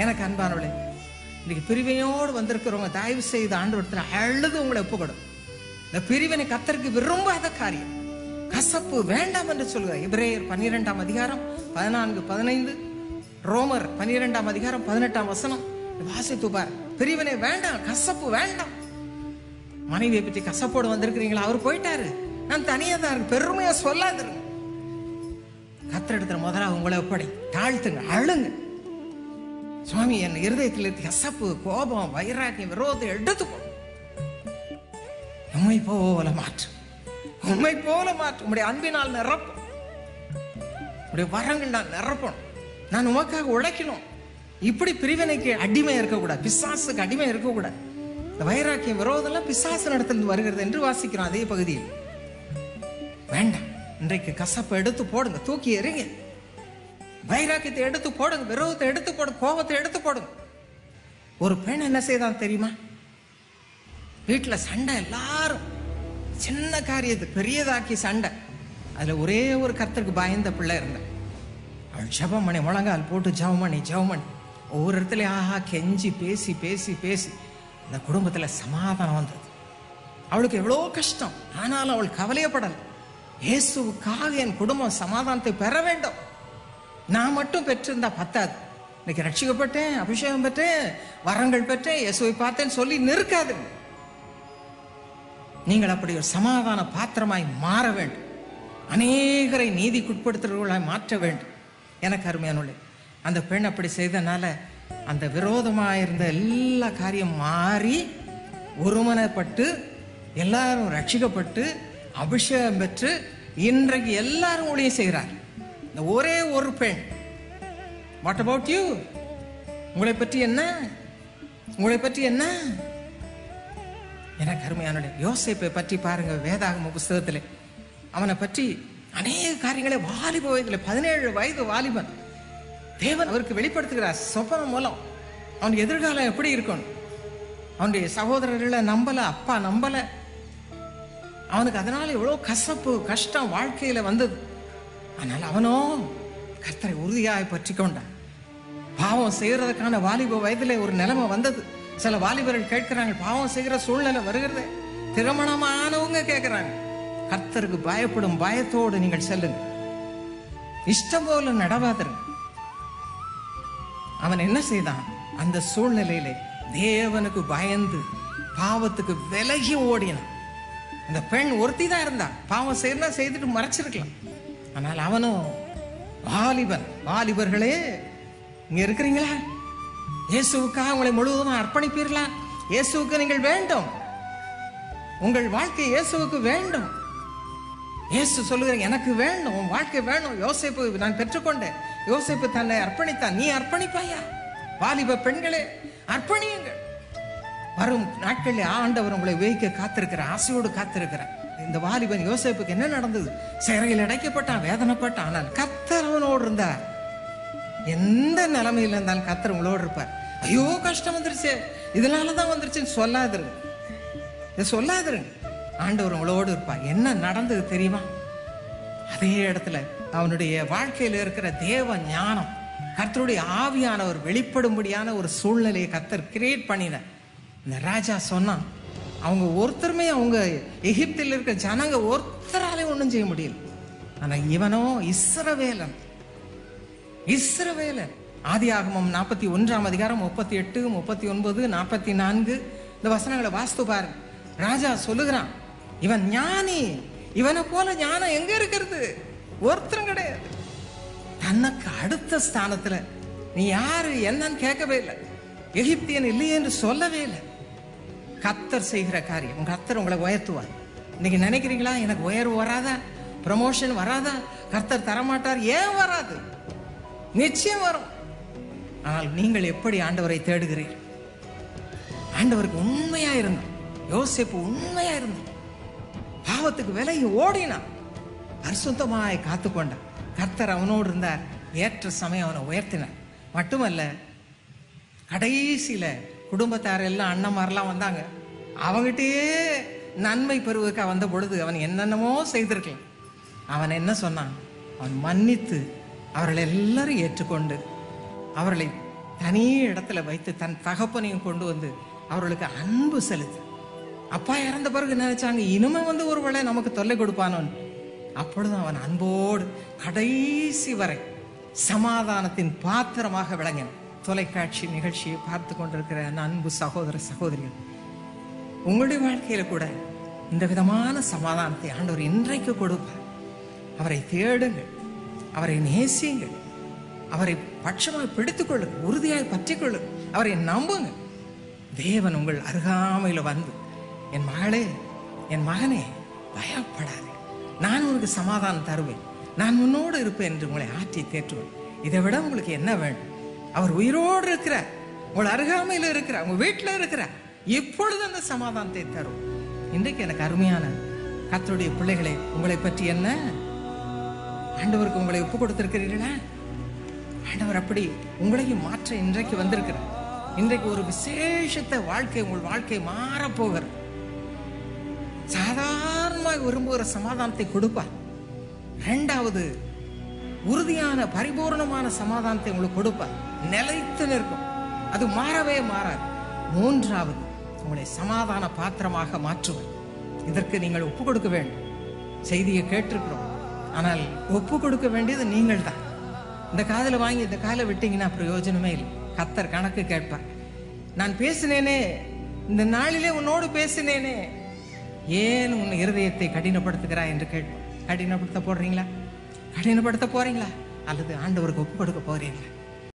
எனக்கு அன்பானவளே, இன்னைக்கு பிரிவினையோடு வந்திருக்கிறவங்க தயவு செய்து ஆண்டவரத்தில் அழுது உங்களை ஒப்புக்கொடும். இந்த பிரிவினை கர்த்தருக்கு விரும்பாத காரியம். கசப்பு வேண்டாம் என்று சொல்கிறார். எபிரேயர் 12ஆம் அதிகாரம் 14-15, ரோமர் 12ஆம் அதிகாரம் 18ஆம் வசனம் வாசித்து பார். பிரிவினை வேண்டாம், கசப்பு வேண்டாம். மனைவியை பற்றி கசப்போடு வந்திருக்கிறீங்களா? அவர் போயிட்டாரு, நான் தனியா தான் இருக்கு, பெருமையா சொல்லாதிருங்க. கர்த்தர் இடத்துல முதல்ல உங்களை ஒப்படை தாழ்த்துங்க, அழுங்க. சுவாமி, என் இருதயத்தில் இருக்க கசப்பு, கோபம், வைராக்கியம், விரோதத்தை எடுத்துக்கோ. உண்மை போல மாற்று, உண்மை போல மாற்று. உங்களுடைய அன்பினால் நிரப்பும், உங்களுடைய வரங்கள் நான் நிரப்பணும். நான் உமக்காக உழைக்கணும். இப்படி பிரிவினைக்கு அடிமை இருக்கக்கூடாது, பிசாசுக்கு அடிமை இருக்கக்கூடாது. இந்த வைராக்கியம், விரோதம் எல்லாம் பிசாசு நடத்திலிருந்து வருகிறது என்று வாசிக்கிறோம் அதே பகுதியில். வேண்டாம். இன்றைக்கு கசப்பை எடுத்து போடுங்க, தூக்கி எறிங்க. வைராக்கியத்தை எடுத்து போடுங்க, விரோதத்தை எடுத்து போடுங்க, கோபத்தை எடுத்து போடுங்க. ஒரு பெண் என்ன செய்தான் தெரியுமா? வீட்டுல சண்டை, எல்லாரும் சின்ன காரியத்துக்கு பெரியதாக்கி சண்டை. அதுல ஒரே ஒரு கர்த்தருக்கு பயந்த பிள்ளை இருந்த. அவள் ஜெபம் பண்ணி, முழங்கால் போட்டு ஜெபம் பண்ணி ஒவ்வொரு இடத்துல கெஞ்சி பேசி பேசி பேசி இந்த குடும்பத்துல சமாதானம் வந்தது. அவளுக்கு எவ்வளோ கஷ்டம், ஆனாலும் அவள் கவலையப்படல. இயேசுவுக்காக என் குடும்பம் சமாதானத்தை பெற வேண்டும். நான் மட்டும் பெற்றிருந்தா பத்தாது. இன்னைக்கு ரட்சிக்கப்பட்டேன், அபிஷேகம் பெற்றேன், வரங்கள் பெற்றேன், இயேசுவை பார்த்தேன்னு சொல்லி நிற்காது. நீங்கள் அப்படி ஒரு சமாதான பாத்திரமாய் மாற வேண்டும். அநேகரை நீதிக்குட்படுத்துகிறவர்களாய் மாற்ற வேண்டும். எனக்கு அருமையானவர்களே, அந்த பெண் அப்படி செய்தனால அந்த விரோதமாயிருந்த எல்லா காரியம் மாறி ஒருமனப்பட்டு எல்லாரும் ரட்சிக்கப்பட்டு அபிஷேகம் பெற்று இன்றைக்கு எல்லாரும் ஊழியம் செய்கிறார். இந்த ஒரே ஒரு பெண். What about you? உங்களை பற்றி என்ன? உங்களை பற்றி என்ன? எனக்கு அருமையானவர்களே, யோசேப்பை பற்றி பாருங்க வேதாகம புஸ்தகத்தில். அவனை பற்றி அநேக காரியங்களை வாலிப வயதில் 17 வயது வாலிபன் தேவன் அவருக்கு வெளிப்படுத்துகிறார் சொப்பனம் மூலம். அவனுக்கு எதிர்காலம் எப்படி இருக்கணும்? அவனுடைய சகோதரர்களை நம்பல, அப்பா நம்பல. அவனுக்கு அதனால எவ்வளவு கசப்பு கஷ்டம் வாழ்க்கையில வந்தது. ஆனால் அவனோ கர்த்தரை உறுதியாய் பற்றி கொண்டான். பாவம் செய்யறதுக்கான வாலிப வயதுல ஒரு நிலைமை வந்தது. சில வாலிபர்கள் கேட்கிறாங்க, பாவம் செய்கிற சூழ்நிலை வருகிறது. திருமணமானவங்க கேட்கிறாங்க, கர்த்தருக்கு பயப்படும் பயத்தோடு நீங்கள் செல்லுங்க, இஷ்டம் போல நடவாதருங்க. அவன் என்ன செய்தான்? அந்த சூழ்நிலையிலே தேவனுக்கு பயந்து பாவத்துக்கு விலகி ஓடினான். அந்த பெண் ஒருத்தி தான் இருந்தா, பாவம் செய்யலாம் செய்துட்டு மறைச்சிருக்கலாம். ஆனால் அவனும் வாலிபன். வாலிபர்களே, இங்க இருக்கிறீங்களா? இயேசுவுக்காக உங்களை முழுவதும் அர்ப்பணிப்பீர்களா? இயேசுவுக்கு நீங்கள் வேண்டும். உங்கள் வாழ்க்கை இயேசுவுக்கு வேண்டும். இயேசு சொல்லுகிறேன், எனக்கு வேண்டும், உன் வாழ்க்கை வேணும். யோசேப்பு நான் பெற்றுக்கொண்டேன். யோசேப்பு தன்னை அர்ப்பணித்தான், நீ அர்ப்பணிப்பாயா? வாலிப பெண்களே, அர்ப்பணியுங்கள். வரும் நாட்களில் ஆண்டவர் உங்களை உயிர்க்க காத்திருக்கிற, ஆசையோடு காத்திருக்கிற. இந்த வாலிபன் யோசேப்புக்கு என்ன நடந்தது? சிறையில் அடைக்கப்பட்டான், வேதனைப்பட்டான். ஆனால் கர்த்தர் அவனோடு இருந்தார். எந்த நிலைமையில இருந்தாலும் கர்த்தர் உங்களோடு இருப்பார். ஐயோ கஷ்டம் வந்துருச்சு, இதனாலதான் வந்துருச்சுன்னு சொல்லாதிருங்க. இதை சொல்லாதிருங்க. ஆண்டவர் உங்களோடு இருப்பார். என்ன நடந்தது தெரியுமா? அதே இடத்துல அவனுடைய வாழ்க்கையில இருக்கிற தேவ ஞானம், கர்த்தருடைய ஆவியானவர் வெளிப்படும்படியான ஒரு சூழ்நிலையை கர்த்தர் கிரியேட் பண்ணினார். இந்த ராஜா சொன்னான், அவங்க ஒருத்தருமே, அவங்க எகிப்தில் இருக்கிற ஜனங்க ஒருத்தராலே ஒன்றும் செய்ய முடியல. ஆனா இவனோ இஸ்ரவேலன். இஸ்ரவேலன். ஆதியாகமம் 41ஆம் அதிகாரம் 38, 39, 44 இந்த வசனங்களை வாஸ்து பாருங்க. ராஜா சொல்லுகிறான், இவன் ஞானி, இவனை போல ஞானம் எங்க இருக்கிறது? ஒருத்தரும் கிடையாது. தனக்கு அடுத்த ஸ்தானத்துல நீ யாரு என்னன்னு கேட்கவே இல்லை, எகிப்தியன் இல்லையே என்று சொல்லவே இல்லை. கர்த்தர் செய்கிற காரியம், கர்த்தர் உங்களை உயர்த்துவார். இன்னைக்கு நினைக்கிறீங்களா, எனக்கு உயர்வு வராதா, ப்ரமோஷன் வராதா, கர்த்தர் தரமாட்டார்? ஏன் வராது? நிச்சயம் வரும். ஆனால் நீங்கள் எப்படி ஆண்டவரை தேடுகிறீர்கள்? ஆண்டவருக்கு உண்மையா இருந்தான். யோசேப்பு உண்மையா இருந்தான். பாவத்துக்கு விலகி ஓடினான், பரிசுத்தமாய் காத்துக்கொண்டான். கர்த்தர் அவனோடு இருந்தார். ஏற்ற சமயம் அவனை உயர்த்தினார். மட்டுமல்ல, கடைசியில குடும்பத்தார் எல்லாம் அண்ணன்மாரெல்லாம் வந்தாங்க. அவங்கிட்டயே நன்மை பெறுவதற்காக வந்த பொழுது அவன் என்னென்னமோ செய்திருக்கலாம். அவன் என்ன சொன்னான்? அவன் மன்னித்து அவர்களை எல்லாரும் ஏற்றுக்கொண்டு அவர்களை தனி இடத்துல வைத்து தன் தகப்பனையும் கொண்டு வந்து அவர்களுக்கு அன்பு செலுத்து. அப்பா இறந்த பிறகு நினைச்சாங்க இனிமே ஒருவேளை நமக்கு தொல்லை கொடுப்பானோன்னு. அப்பொழுது அவன் அன்போடு கடைசி வரை சமாதானத்தின் பாத்திரமாக விளங்கினான். தொலைக்காட்சி நிகழ்ச்சியை பார்த்து கொண்டிருக்கிற அன்பு சகோதர சகோதரிகள், உங்களுடைய வாழ்க்கையில கூட இந்த விதமான சமாதானத்தை ஆண்டவர் இன்றைக்கு கொடுப்பார். அவரை தேடுங்கள், அவரை நேசியுங்கள், அவரை பட்சமாய் பிடித்துக் கொள்ளுங்கள், உறுதியாய் பற்றி கொள்ளுங்கள், அவரை நம்புங்க. தேவன் உங்கள் அருகாமையில் வந்து, என் மகளே, என் மகனே, பயப்படாதே, நான் உனக்கு சமாதானம் தருவேன், நான் உன்னோடு இருப்பேன் என்று உங்களை ஆற்றி தேற்றுவேன். இதை விட உங்களுக்கு என்ன வேண்டும்? அவர் உயிரோடு இருக்கிறார், உங்கள் அருகாமையில் இருக்கிறார், உங்க வீட்டில் இருக்கிறார். இப்பொழுது அந்த சமாதானத்தை தரும். இன்றைக்கு எனக்கு அருமையான கர்த்தருடைய பிள்ளைகளை, உங்களை பற்றி என்ன? ஆண்டவருக்கு உங்களை ஒப்பு கொடுத்திருக்கிறீர்களா? ஆண்டவர் அப்படி உங்களையும் மாற்ற இன்றைக்கு வந்திருக்கிறார். இன்றைக்கு ஒரு விசேஷத்த வாழ்க்கை, உங்கள் வாழ்க்கை மாறப்போகிறது. சாதாரணமாக விரும்புகிற சமாதானத்தை கொடுப்பார். இரண்டாவது, உறுதியான பரிபூர்ணமான சமாதானத்தை உங்களுக்கு கொடுப்பார். நிலைத்து நிற்கும், அது மாறவே மாறாது. மூன்றாவது, உங்களை சமாதான பாத்திரமாக மாற்றுவார். இதற்கு நீங்கள் ஒப்பு கொடுக்க வேண்டும். செய்தியை கேட்டிருக்கிறோம், ஆனால் ஒப்பு கொடுக்க வேண்டியது நீங்கள் தான். இந்த காதல வாங்கி இந்த காலை விட்டீங்கன்னா பிரயோஜனமே இல்லை. கர்த்தர் கணக்கு கேட்பார். நான் பேசினேனே, இந்த நாளிலே உன்னோடு பேசினேனே, ஏன் உன் இருதயத்தை கடினப்படுத்துகிறாய் என்று கேட்பார். கடினப்படுத்த போடுறீங்களா? கடினப்படுத்த போறீங்களா? அல்லது ஆண்டவருக்கு ஒப்பு கொடுக்க போறீங்களா?